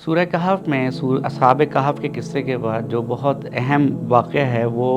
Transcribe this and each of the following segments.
سورہ کہف میں اصحاب کہف کے قصے کے بعد جو بہت اہم واقعہ ہے وہ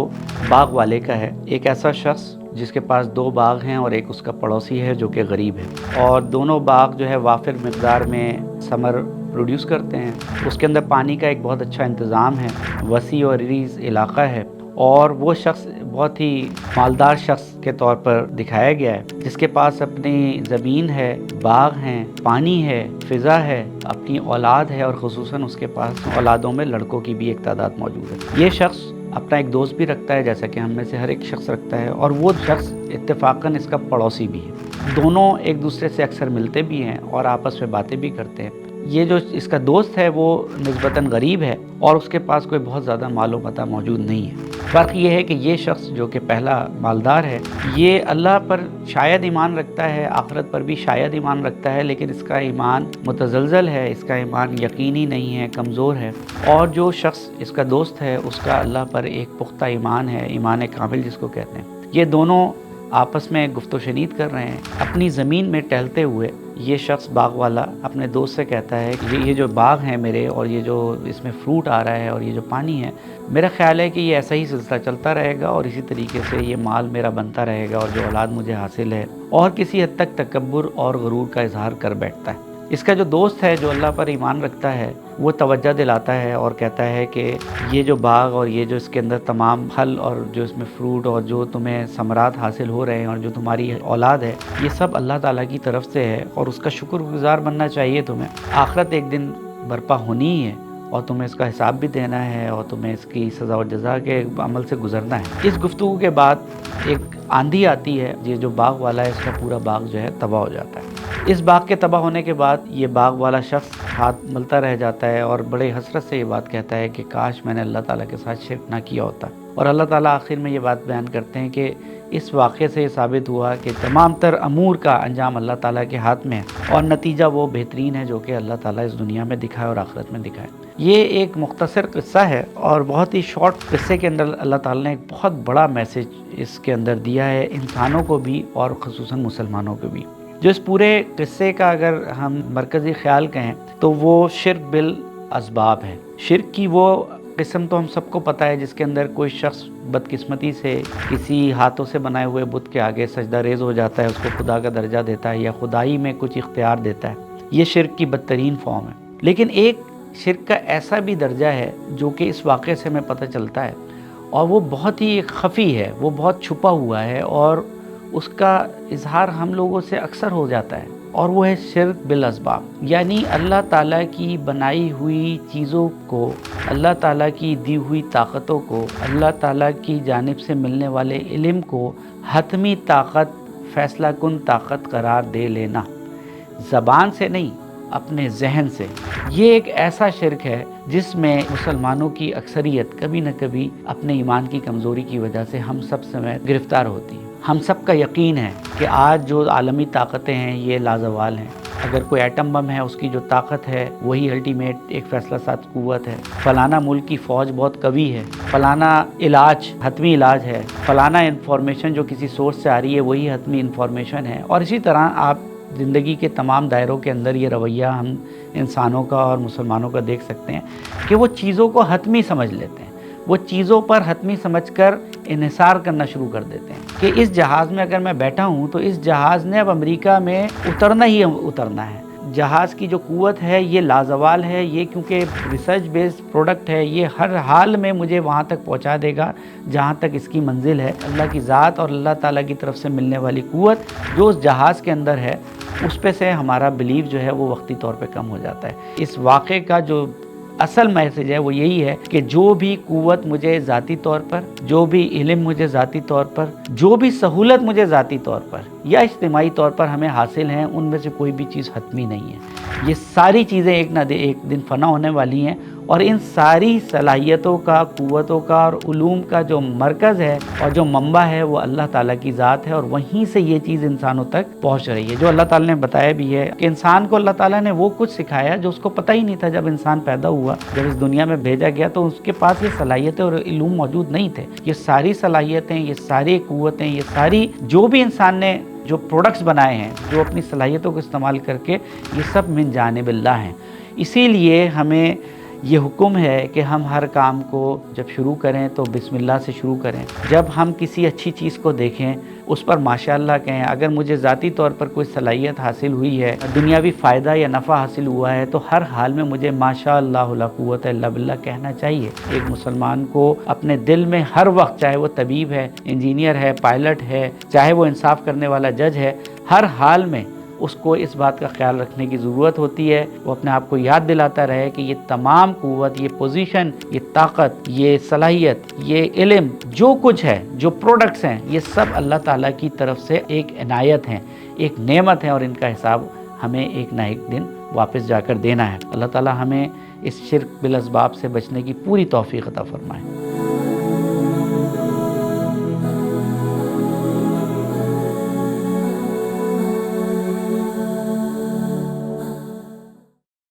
باغ والے کا ہے۔ ایک ایسا شخص جس کے پاس 2 باغ ہیں اور ایک اس کا پڑوسی ہے جو کہ غریب ہے، اور دونوں باغ جو ہے وافر مقدار میں ثمر پروڈیوس کرتے ہیں۔ اس کے اندر پانی کا ایک بہت اچھا انتظام ہے، وسیع اور عریض علاقہ ہے، اور وہ شخص بہت ہی مالدار شخص کے طور پر دکھایا گیا ہے، جس کے پاس اپنی زمین ہے، باغ ہیں، پانی ہے، فضا ہے، اپنی اولاد ہے، اور خصوصاً اس کے پاس اولادوں میں لڑکوں کی بھی ایک تعداد موجود ہے۔ یہ شخص اپنا ایک دوست بھی رکھتا ہے، جیسا کہ ہم میں سے ہر ایک شخص رکھتا ہے، اور وہ شخص اتفاقاً اس کا پڑوسی بھی ہے۔ دونوں ایک دوسرے سے اکثر ملتے بھی ہیں اور آپس میں باتیں بھی کرتے ہیں۔ یہ جو اس کا دوست ہے وہ نسبتاً غریب ہے اور اس کے پاس کوئی بہت زیادہ مال و متاع موجود نہیں ہے۔ فرق یہ ہے کہ یہ شخص جو کہ پہلا مالدار ہے، یہ اللہ پر شاید ایمان رکھتا ہے، آخرت پر بھی شاید ایمان رکھتا ہے، لیکن اس کا ایمان متزلزل ہے، اس کا ایمان یقینی نہیں ہے، کمزور ہے۔ اور جو شخص اس کا دوست ہے اس کا اللہ پر ایک پختہ ایمان ہے، ایمان کامل جس کو کہتے ہیں۔ یہ دونوں آپس میں گفت و شنید کر رہے ہیں۔ اپنی زمین میں ٹہلتے ہوئے یہ شخص باغ والا اپنے دوست سے کہتا ہے کہ یہ جو باغ ہیں میرے، اور یہ جو اس میں فروٹ آ رہا ہے، اور یہ جو پانی ہے، میرا خیال ہے کہ یہ ایسا ہی سلسلہ چلتا رہے گا، اور اسی طریقے سے یہ مال میرا بنتا رہے گا، اور جو اولاد مجھے حاصل ہے، اور کسی حد تک تکبر اور غرور کا اظہار کر بیٹھتا ہے۔ اس کا جو دوست ہے جو اللہ پر ایمان رکھتا ہے وہ توجہ دلاتا ہے اور کہتا ہے کہ یہ جو باغ اور یہ جو اس کے اندر تمام پھل اور جو اس میں فروٹ اور جو تمہیں ثمرات حاصل ہو رہے ہیں اور جو تمہاری اولاد ہے، یہ سب اللہ تعالیٰ کی طرف سے ہے، اور اس کا شکر گزار بننا چاہیے تمہیں۔ آخرت ایک دن برپا ہونی ہی ہے، اور تمہیں اس کا حساب بھی دینا ہے، اور تمہیں اس کی سزا و جزا کے عمل سے گزرنا ہے۔ اس گفتگو کے بعد ایک آندھی آتی ہے، یہ جو باغ والا ہے اس کا پورا باغ جو ہے تباہ ہو جاتا ہے۔ اس باغ کے تباہ ہونے کے بعد یہ باغ والا شخص ہاتھ ملتا رہ جاتا ہے اور بڑے حسرت سے یہ بات کہتا ہے کہ کاش میں نے اللہ تعالیٰ کے ساتھ شرک نہ کیا ہوتا۔ اور اللہ تعالیٰ آخر میں یہ بات بیان کرتے ہیں کہ اس واقعے سے یہ ثابت ہوا کہ تمام تر امور کا انجام اللہ تعالیٰ کے ہاتھ میں ہے، اور نتیجہ وہ بہترین ہے جو کہ اللہ تعالیٰ اس دنیا میں دکھائے اور آخرت میں دکھائے۔ یہ ایک مختصر قصہ ہے، اور بہت ہی شارٹ قصے کے اندر اللہ تعالیٰ نے ایک بہت بڑا میسج اس کے اندر دیا ہے، انسانوں کو بھی اور خصوصاً مسلمانوں کو بھی۔ جو اس پورے قصے کا اگر ہم مرکزی خیال کہیں تو وہ شرک بالاسباب ہے۔ شرک کی وہ قسم تو ہم سب کو پتہ ہے جس کے اندر کوئی شخص بدقسمتی سے کسی ہاتھوں سے بنائے ہوئے بت کے آگے سجدہ ریز ہو جاتا ہے، اس کو خدا کا درجہ دیتا ہے یا خدائی میں کچھ اختیار دیتا ہے۔ یہ شرک کی بدترین فارم ہے۔ لیکن ایک شرک کا ایسا بھی درجہ ہے جو کہ اس واقعے سے ہمیں پتہ چلتا ہے، اور وہ بہت ہی خفی ہے، وہ بہت چھپا ہوا ہے، اور اس کا اظہار ہم لوگوں سے اکثر ہو جاتا ہے، اور وہ ہے شرک بالاسباب۔ یعنی اللہ تعالیٰ کی بنائی ہوئی چیزوں کو، اللہ تعالیٰ کی دی ہوئی طاقتوں کو، اللہ تعالیٰ کی جانب سے ملنے والے علم کو حتمی طاقت، فیصلہ کن طاقت قرار دے لینا، زبان سے نہیں، اپنے ذہن سے۔ یہ ایک ایسا شرک ہے جس میں مسلمانوں کی اکثریت کبھی نہ کبھی اپنے ایمان کی کمزوری کی وجہ سے ہم سب سمیت گرفتار ہوتی ہے۔ ہم سب کا یقین ہے کہ آج جو عالمی طاقتیں ہیں یہ لازوال ہیں۔ اگر کوئی ایٹم بم ہے، اس کی جو طاقت ہے وہی الٹیمیٹ ایک فیصلہ ساز قوت ہے۔ فلانا ملک کی فوج بہت قوی ہے، فلانا علاج حتمی علاج ہے، فلانا انفارمیشن جو کسی سورس سے آ رہی ہے وہی حتمی انفارمیشن ہے، اور اسی طرح آپ زندگی کے تمام دائروں کے اندر یہ رویہ ہم انسانوں کا اور مسلمانوں کا دیکھ سکتے ہیں کہ وہ چیزوں کو حتمی سمجھ لیتے ہیں، وہ چیزوں پر حتمی سمجھ کر انحصار کرنا شروع کر دیتے ہیں کہ اس جہاز میں اگر میں بیٹھا ہوں تو اس جہاز نے اب امریکہ میں اترنا ہی اترنا ہے۔ جہاز کی جو قوت ہے یہ لازوال ہے، یہ کیونکہ ریسرچ بیسڈ پروڈکٹ ہے، یہ ہر حال میں مجھے وہاں تک پہنچا دے گا جہاں تک اس کی منزل ہے۔ اللہ کی ذات اور اللہ تعالیٰ کی طرف سے ملنے والی قوت جو اس جہاز کے اندر ہے، اس پہ سے ہمارا بلیف جو ہے وہ وقتی طور پہ کم ہو جاتا ہے۔ اس واقعے کا جو اصل میسج ہے وہ یہی ہے کہ جو بھی قوت مجھے ذاتی طور پر، جو بھی علم مجھے ذاتی طور پر، جو بھی سہولت مجھے ذاتی طور پر یا اجتماعی طور پر ہمیں حاصل ہیں، ان میں سے کوئی بھی چیز حتمی نہیں ہے۔ یہ ساری چیزیں ایک نہ ایک دن فنا ہونے والی ہیں، اور ان ساری صلاحیتوں کا، قوتوں کا اور علوم کا جو مرکز ہے اور جو منبع ہے وہ اللہ تعالیٰ کی ذات ہے، اور وہیں سے یہ چیز انسانوں تک پہنچ رہی ہے۔ جو اللہ تعالیٰ نے بتایا بھی ہے کہ انسان کو اللہ تعالیٰ نے وہ کچھ سکھایا جو اس کو پتہ ہی نہیں تھا جب انسان پیدا ہوا، جب اس دنیا میں بھیجا گیا تو اس کے پاس یہ صلاحیتیں اور علوم موجود نہیں تھے۔ یہ ساری صلاحیتیں، یہ ساری قوتیں، یہ ساری جو بھی انسان نے جو پروڈکٹس بنائے ہیں، جو اپنی صلاحیتوں کو استعمال کر کے، یہ سب من جانب اللہ ہیں۔ اسی لیے ہمیں یہ حکم ہے کہ ہم ہر کام کو جب شروع کریں تو بسم اللہ سے شروع کریں. جب ہم کسی اچھی چیز کو دیکھیں اس پر ماشاءاللہ کہیں. اگر مجھے ذاتی طور پر کوئی صلاحیت حاصل ہوئی ہے، دنیاوی فائدہ یا نفع حاصل ہوا ہے، تو ہر حال میں مجھے ماشاءاللہ لا قوت الا باللہ کہنا چاہیے. ایک مسلمان کو اپنے دل میں ہر وقت، چاہے وہ طبیب ہے، انجینئر ہے، پائلٹ ہے، چاہے وہ انصاف کرنے والا جج ہے، ہر حال میں اس کو اس بات کا خیال رکھنے کی ضرورت ہوتی ہے. وہ اپنے آپ کو یاد دلاتا رہے کہ یہ تمام قوت، یہ پوزیشن، یہ طاقت، یہ صلاحیت، یہ علم، جو کچھ ہے، جو پروڈکٹس ہیں، یہ سب اللہ تعالیٰ کی طرف سے ایک عنایت ہیں، ایک نعمت ہے، اور ان کا حساب ہمیں ایک نہ ایک دن واپس جا کر دینا ہے. اللہ تعالیٰ ہمیں اس شرک بالاسباب سے بچنے کی پوری توفیق عطا فرمائے.